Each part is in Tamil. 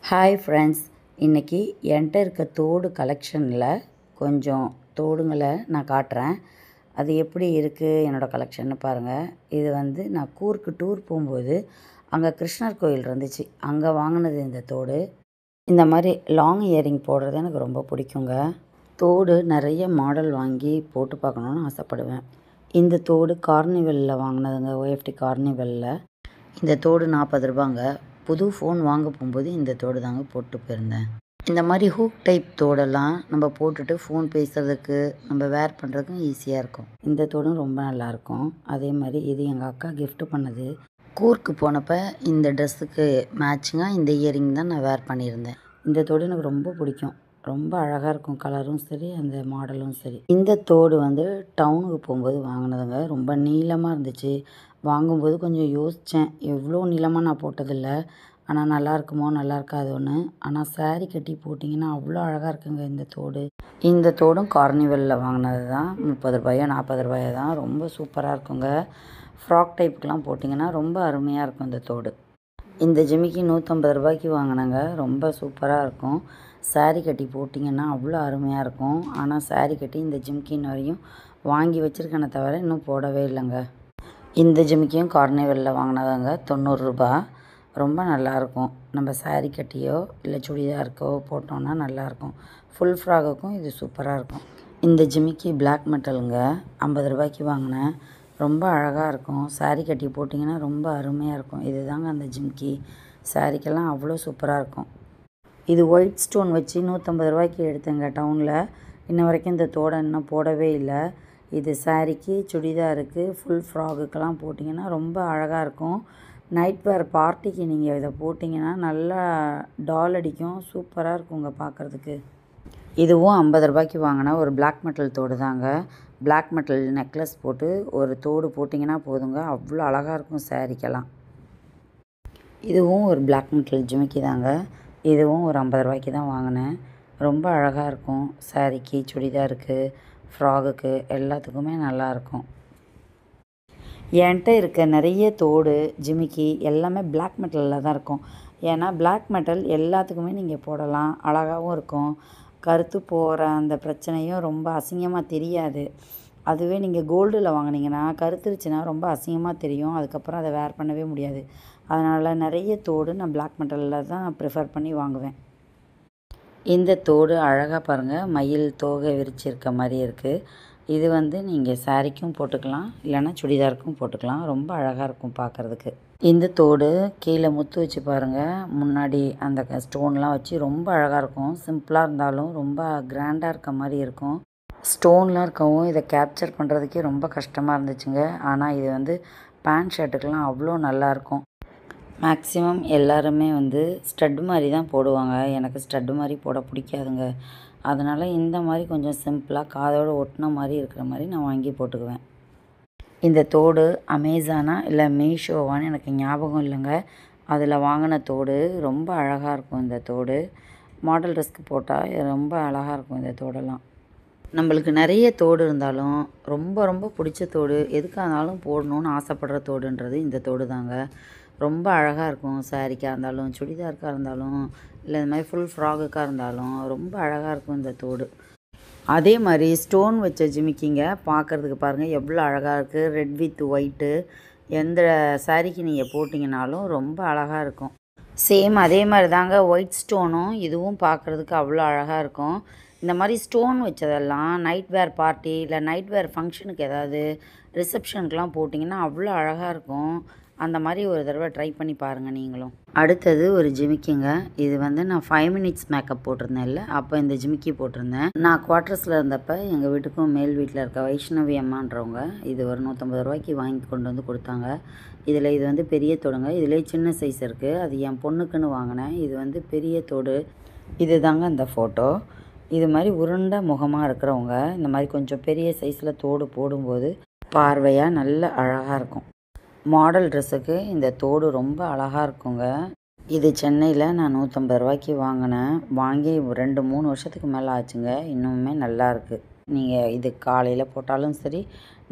ஹாய் ஃப்ரெண்ட்ஸ், இன்றைக்கி என்கிட்ட இருக்க தோடு கலெக்ஷனில் கொஞ்சம் தோடுங்களை நான் காட்டுறேன். அது எப்படி இருக்குது என்னோடய கலெக்ஷன்னு பாருங்கள். இது நான் கூர்க்கு டூர் போகும்போது அங்கே கிருஷ்ணர் கோயில் இருந்துச்சு, அங்கே வாங்கினது இந்த தோடு. இந்த மாதிரி லாங் இயரிங் போடுறது எனக்கு ரொம்ப பிடிக்குங்க. தோடு நிறைய மாடல் வாங்கி போட்டு பார்க்கணுன்னு ஆசைப்படுவேன். இந்த தோடு கார்னிவலில் வாங்கினதுங்க, OFT கார்னிவலில். இந்த தோடு 40 ரூபாங்க. புது ஃபோன் வாங்க போகும்போது இந்த தோடு தாங்க போட்டு போயிருந்தேன். இந்த மாதிரி ஹூக் டைப் தோடெல்லாம் நம்ம போட்டுட்டு ஃபோன் பேசுகிறதுக்கு, நம்ம வேர் பண்ணுறதுக்கும் ஈஸியாக இருக்கும். இந்த தோடும் ரொம்ப நல்லாயிருக்கும். அதே மாதிரி இது எங்கள் அக்கா கிஃப்ட் பண்ணது. கூர்க்கு போனப்போ இந்த ட்ரெஸ்ஸுக்கு மேட்சிங்காக இந்த இயரிங் தான் நான் வேர் பண்ணியிருந்தேன். இந்த தோடு எனக்கு ரொம்ப பிடிக்கும். ரொம்ப அழகாக இருக்கும், கலரும் சரி, அந்த மாடலும் சரி. இந்த தோடு டவுனுக்கு போகும்போது வாங்கினதுங்க. ரொம்ப நீளமாக இருந்துச்சு. வாங்கும்போது கொஞ்சம் யோசித்தேன், எவ்வளோ நீளமாக நான் போட்டதில்லை, ஆனால் நல்லா இருக்குமோ நல்லா இருக்காதோன்னு. ஆனால் சாரீ கட்டி போட்டிங்கன்னா அவ்வளோ அழகாக இருக்குங்க இந்த தோடு. இந்த தோடும் கார்னிவலில் வாங்கினது தான். 30 ரூபாயோ 40 ரூபாயோ தான். ரொம்ப சூப்பராக இருக்குங்க. ஃப்ராக் டைப்புக்கெலாம் போட்டிங்கன்னா ரொம்ப அருமையாக இருக்கும் இந்த தோடு. இந்த ஜிமிக்கி 150 ரூபாய்க்கு வாங்கினேங்க. ரொம்ப சூப்பராக இருக்கும். சாரீ கட்டி போட்டிங்கன்னா அவ்வளோ அருமையாக இருக்கும். ஆனால் சாரீ கட்டி இந்த ஜிமிக்கி இன்ன வரையும் வாங்கி வச்சுருக்கேனே தவிர இன்னும் போடவே இல்லைங்க. இந்த ஜிமிக்கியும் கார்னிவலில் வாங்கினதாங்க. 90 ரூபா. ரொம்ப நல்லாயிருக்கும். நம்ம சாரீ கட்டியோ இல்லை சுடிதாருக்கோ போட்டோன்னா நல்லாயிருக்கும். ஃபுல் ஃப்ராகுக்கும் இது சூப்பராக இருக்கும். இந்த ஜிமிக்கி பிளாக் மெட்டலுங்க. 50 ரூபாய்க்கு வாங்கினேன். ரொம்ப அழகாக இருக்கும். சாரீ கட்டி போட்டிங்கன்னா ரொம்ப அருமையாக இருக்கும். இது தாங்க அந்த ஜிமிக்கி. சாரீக்கெல்லாம் அவ்வளோ சூப்பராக இருக்கும். இது ஒயிட் ஸ்டோன் வச்சு 150 ரூபாய்க்கு எடுத்தேங்க டவுனில். இன்ன வரைக்கும் இந்த தோடை இன்னும் போடவே இல்லை. இது சாரீக்கு, சுடிதாருக்கு, ஃபுல் ஃப்ராகுக்கெல்லாம் போட்டிங்கன்னா ரொம்ப அழகாக இருக்கும். நைட் வேர் பார்ட்டிக்கு நீங்கள் இதை போட்டிங்கன்னா நல்லா டால் அடிக்கும். சூப்பராக இருக்குங்க பார்க்குறதுக்கு. இதுவும் 50 ரூபாய்க்கு வாங்கினா ஒரு பிளாக் மெட்டல் தோடு தாங்க. பிளாக் மெட்டல் நெக்லஸ் போட்டு ஒரு தோடு போட்டிங்கன்னா போதுங்க, அவ்வளோ அழகாக இருக்கும் சாரீக்கெல்லாம். இதுவும் ஒரு பிளாக் மெட்டல் ஜிமிக்கி தாங்க. இதுவும் ஒரு 50 ரூபாய்க்கு தான் வாங்கினேன். ரொம்ப அழகாக இருக்கும். சாரீக்கு, சுடிதாருக்கு, ஃப்ராகுக்கு எல்லாத்துக்குமே நல்லாயிருக்கும். என்கிட்ட இருக்க நிறைய தோடு, ஜிமிக்கி எல்லாமே பிளாக் மெட்டலில் தான் இருக்கும். ஏன்னா பிளாக் மெட்டல் எல்லாத்துக்குமே நீங்கள் போடலாம், அழகாகவும் இருக்கும். கருத்து போகிற அந்த பிரச்சனையும் ரொம்ப அசிங்கமாக தெரியாது. அதுவே நீங்கள் கோல்டில் வாங்கினீங்கன்னா கருத்துருச்சுன்னா ரொம்ப அசிங்கமாக தெரியும். அதுக்கப்புறம் அதை வேர் பண்ணவே முடியாது. அதனால் நிறைய தோடு நான் பிளாக் மெட்டலில் தான் ப்ரிஃபர் பண்ணி வாங்குவேன். இந்த தோடு அழகாக பாருங்கள், மயில் தோகை விரிச்சிருக்க மாதிரி இருக்குது. இது நீங்கள் சாரீக்கும் போட்டுக்கலாம், இல்லைன்னா சுடிதாருக்கும் போட்டுக்கலாம். ரொம்ப அழகாக இருக்கும் பார்க்குறதுக்கு. இந்த தோடு கீழே முத்து வச்சு பாருங்கள், முன்னாடி அந்த ஸ்டோன்லாம் வச்சு ரொம்ப அழகாக இருக்கும். சிம்பிளாக இருந்தாலும் ரொம்ப கிராண்டாக இருக்க மாதிரி இருக்கும். ஸ்டோன்லாம் இருக்கவும் இதை கேப்சர் பண்ணுறதுக்கே ரொம்ப கஷ்டமாக இருந்துச்சுங்க. ஆனால் இது பேண்ட் ஷர்ட்டுக்கெலாம் அவ்வளோ நல்லாயிருக்கும். மேக்ஸிமம் எல்லாருமே ஸ்டட்டு மாதிரி தான் போடுவாங்க. எனக்கு ஸ்டட்டு மாதிரி போட பிடிக்காதுங்க. அதனால் இந்த மாதிரி கொஞ்சம் சிம்பிளாக காதோடு ஒட்டின மாதிரி இருக்கிற மாதிரி நான் வாங்கி போட்டுக்குவேன். இந்த தோடு அமேசானா இல்லை மீஷோவான்னு எனக்கு ஞாபகம் இல்லைங்க. அதில் வாங்கின தோடு. ரொம்ப அழகாக இருக்கும் இந்த தோடு. மாடல் ட்ரெஸ்க்கு போட்டால் ரொம்ப அழகாக இருக்கும் இந்த தோடெல்லாம். நம்மளுக்கு நிறைய தோடு இருந்தாலும் ரொம்ப ரொம்ப பிடிச்ச தோடு, எதுக்காக இருந்தாலும் போடணுன்னு ஆசைப்படுற தோடுன்றது இந்த தோடு தாங்க. ரொம்ப அழகாக இருக்கும். சாரீக்காக இருந்தாலும், சுடிதாருக்காக இருந்தாலும், இல்லை இந்த மாதிரி ஃபுல் ஃப்ராகுக்காக இருந்தாலும் ரொம்ப அழகாக இருக்கும் இந்த தோடு. அதே மாதிரி ஸ்டோன் வச்ச ஜிமிக்கிங்க பார்க்குறதுக்கு பாருங்கள் எவ்வளோ அழகாக இருக்குது. Red with white. எந்த சாரீக்கு நீங்கள் போட்டிங்கனாலும் ரொம்ப அழகாக இருக்கும். சேம் அதே மாதிரி தாங்க ஒயிட் ஸ்டோனும். இதுவும் பார்க்குறதுக்கு அவ்வளோ அழகாக இருக்கும். இந்த மாதிரி ஸ்டோன் வச்சதெல்லாம் நைட் வேர் பார்ட்டி இல்லை நைட் வேர் ஃபங்க்ஷனுக்கு ஏதாவது ரிசப்ஷனுக்கெலாம் போட்டிங்கன்னா அவ்வளோ அழகாக இருக்கும். அந்த மாதிரி ஒரு தடவை ட்ரை பண்ணி பாருங்கள் நீங்களும். அடுத்தது ஒரு ஜிமிக்கிங்க. இது நான் 5 மினிட்ஸ் மேக்கப் போட்டிருந்தேன்ல, அப்போ இந்த ஜிமிக்கி போட்டிருந்தேன். நான் குவார்ட்டர்ஸில் இருந்தப்போ எங்கள் வீட்டுக்கும் மேல் வீட்டில் இருக்க வைஷ்ணவி அம்மான்றவங்க இது ஒரு 150 ரூபாய்க்கு வாங்கி கொண்டு கொடுத்தாங்க. இதில் இது பெரிய தோடுங்க. இதிலே சின்ன சைஸ் இருக்குது. அது என் பொண்ணுக்குன்னு வாங்கினேன். இது பெரிய தோடு. இது தாங்க அந்த ஃபோட்டோ. இது மாதிரி உருண்ட முகமாக இருக்கிறவங்க இந்த மாதிரி கொஞ்சம் பெரிய சைஸில் தோடு போடும்போது பார்வையாக நல்ல அழகாக இருக்கும். மாடல் ட்ரெஸ்ஸுக்கு இந்த தோடு ரொம்ப அழகாக இருக்குங்க. இது சென்னையில் நான் 150 ரூபாய்க்கு வாங்கினேன். வாங்கி 2-3 வருஷத்துக்கு மேலே ஆச்சுங்க. இன்னுமே நல்லா இருக்குது. நீங்கள் இது காலையில் போட்டாலும் சரி,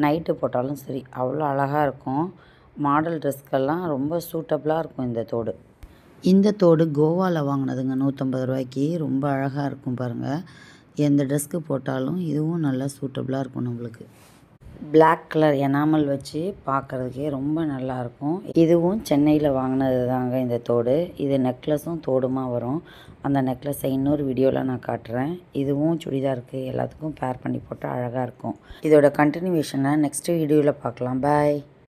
நைட்டு போட்டாலும் சரி, அவ்வளோ அழகாக இருக்கும். மாடல் ட்ரெஸ்க்கெல்லாம் ரொம்ப சூட்டபுளாக இருக்கும் இந்த தோடு. இந்த தோடு கோவாவில் வாங்கினதுங்க 150 ரூபாய்க்கு. ரொம்ப அழகாக இருக்கும் பாருங்கள். எந்த ட்ரெஸ்க்கு போட்டாலும் இதுவும் நல்லா சூட்டபுளாக இருக்கும் நம்மளுக்கு. பிளாக் கலர் எனாமல் வச்சு பார்க்குறதுக்கே ரொம்ப நல்லாயிருக்கும். இதுவும் சென்னையில் வாங்கினது தாங்க இந்த தோடு. இது நெக்லஸும் தோடுமா வரும். அந்த நெக்லஸை இன்னொரு வீடியோவில் நான் காட்டுறேன். இதுவும் சுடிதாருக்கு எல்லாத்துக்கும் பேர் பண்ணி போட்டால் அழகாக இருக்கும். இதோட கண்டினியூவேஷனை நெக்ஸ்ட் வீடியோவில் பார்க்கலாம். பாய்.